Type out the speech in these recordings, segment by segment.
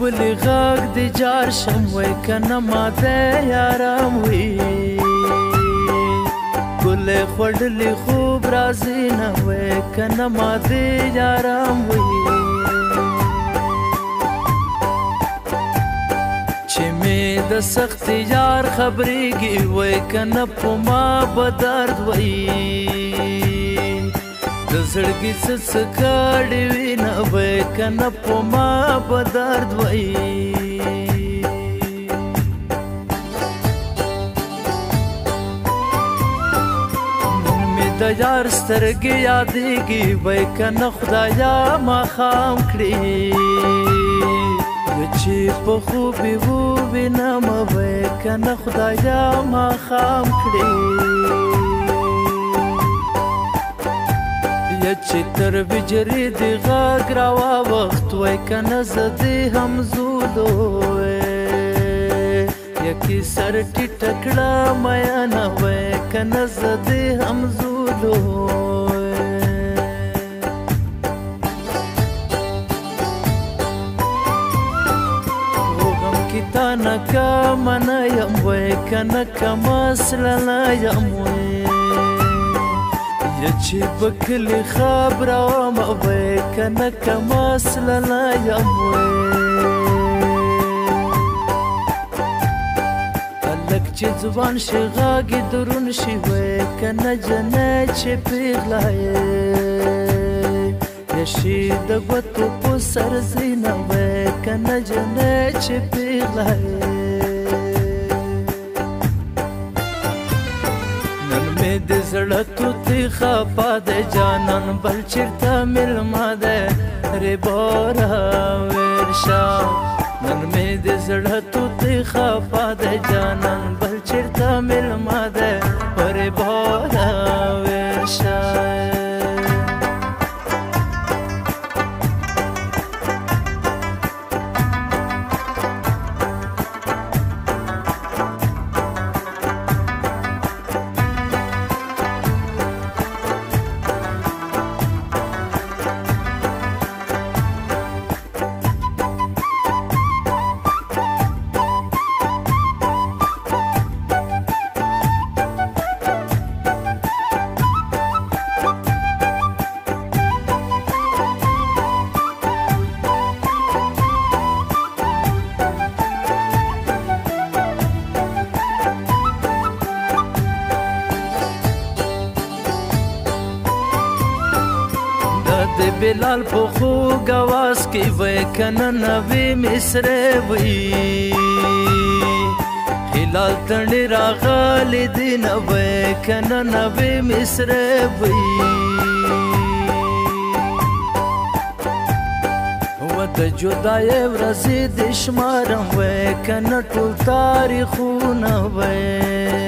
بلی غاگ دی جار شم وی کنه ماته یارم وی گل خوڑلی خوب رازی نه وی کنه ماته یارم وی چې می د سخت یار خبرېږي وی کنه په ما به درد وی د زړګي څه کړي وي نه وی کنه په ما به درد وی نن مې د یار سترګې یادېږي وی کنه خدایا ماښام کړي چې په خوبي ووینم وی کنه خدایا ماښام کړي یا چې تر بجرې د غږ راواوښت وی کنه زه دې همزولو یا کې سر ټیټه کړه میانه وی کنه زه دې همزولو تا نکا من یم وی کنه کم اصلا یم وی یا چې بکلی خبره وم وی کنه کم اصلا یم وی هلک چې ځوان شي غاږې درون شي وی کنه جنت چې پیغله یشي د ګوتو په سر زینه وی کنه جنت چې پیغله نن مې د زړه توتې خفه دی جانان بل چېرته مېلمه دی رېباره ورشه نن مې د زړه توتې خفه دی جانان بل چېرته مېلمه دی رېباره ورشه د بلال په خوږ اواز کې وی کنه نوې مصرې وی هلال تڼۍ راغلې دي نه وی کنه نوې مصرې وی و د جدایۍ ورځې د شمارم وی کنه ټول تاریخونه وی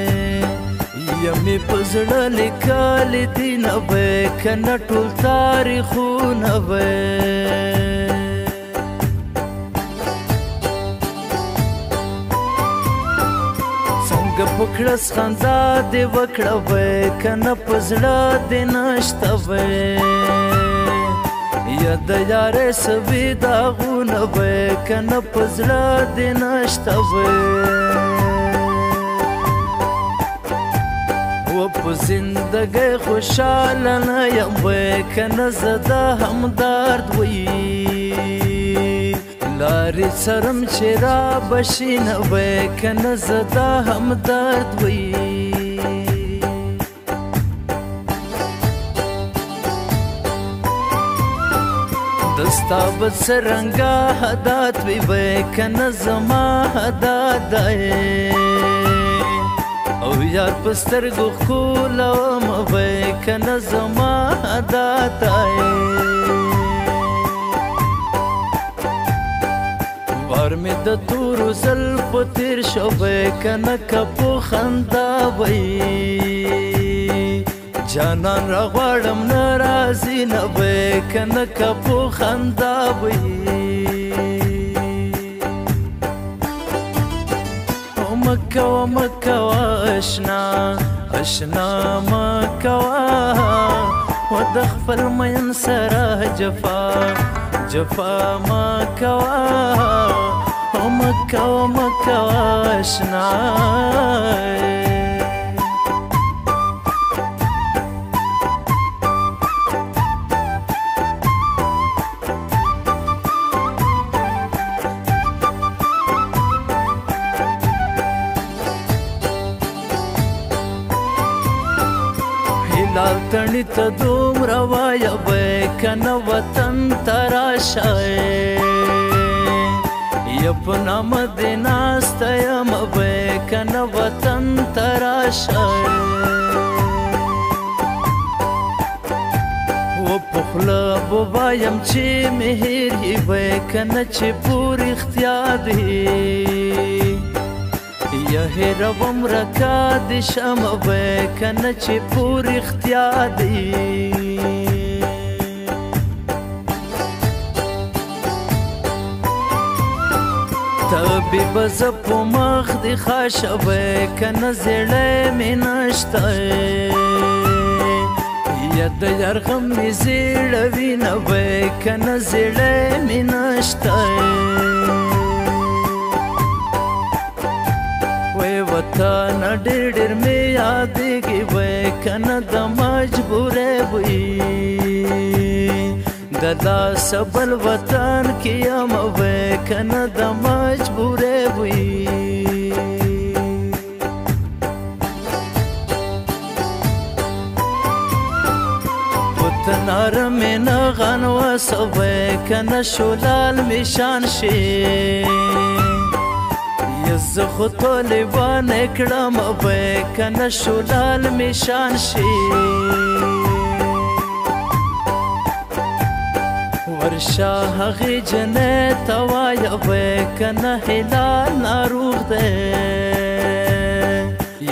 یمې په زړه لیکلې دي نه وی کنه ټول تاریخونه وی څنګه په کړس خندا دې وکړه وی کنه په زړه دې نشته وی یا د یارې سوي داغونه وی کنه په زړه دې نشته وی و په زندګۍ خوشحاله نه یم وی کنه زه د همدرد وی لارې څرم چې را بشي نه وی کنه زه د همدرد وی دستا به څرنګه حدات وی وی کنه زما حدات دی او یار په سترګو ښکلوم وی کنه زما عادت دی وار مې د تورو زلفو تېر شو وی کنه که په خندا وی جانان راغواړم نه راځي نه وی کنه که په خندا وی مکوا مکوا اشنا اشنا مکوا و د خپل مین سره جفا جفا مکوا مکوا مکوا اشنای لال تڼي ته دومره وایه وی کنه وطن ته راشه یا په نامه دې ناسته یم وی کنه وطن ته راشه و په خوله به وایم چې مې هېر یې وی کنه چې پور اختیار دی یا هیروم رکا دی شم وی کنه چې پور اختیار دی طبیب زه په مخ دی خاشه وی کنه زړی مې نشته یا د یار غم مې زیړوي نه وی کنه زړی مې نشته وطن ډېر ډېر مې یادېږي وی کنه د مجبورۍ وی د لاس بل وطن کې یم وی کنه د مجبورۍ وی وطنار مې نه غن وسه وی کنه شولال مې شان شي زه خو طالبانې کړم وی کنه شولال مې شان شي ورشه هغې جنۍ ته وایه وی کنه هلال ناروغ دی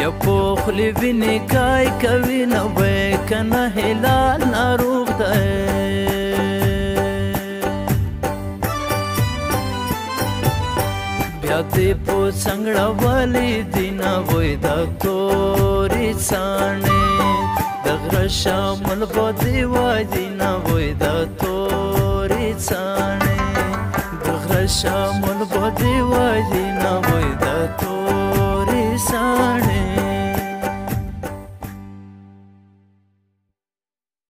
یا په خولې وینې کای کوي نه وی کنه هلال ناروغ دی بیا دې په څنګړه ولیدي نه وی دا تورې څاڼې د غره شامل به دې وایي نه وی دا تورې څاڼې د غره شامل به دې وایي نه وی دا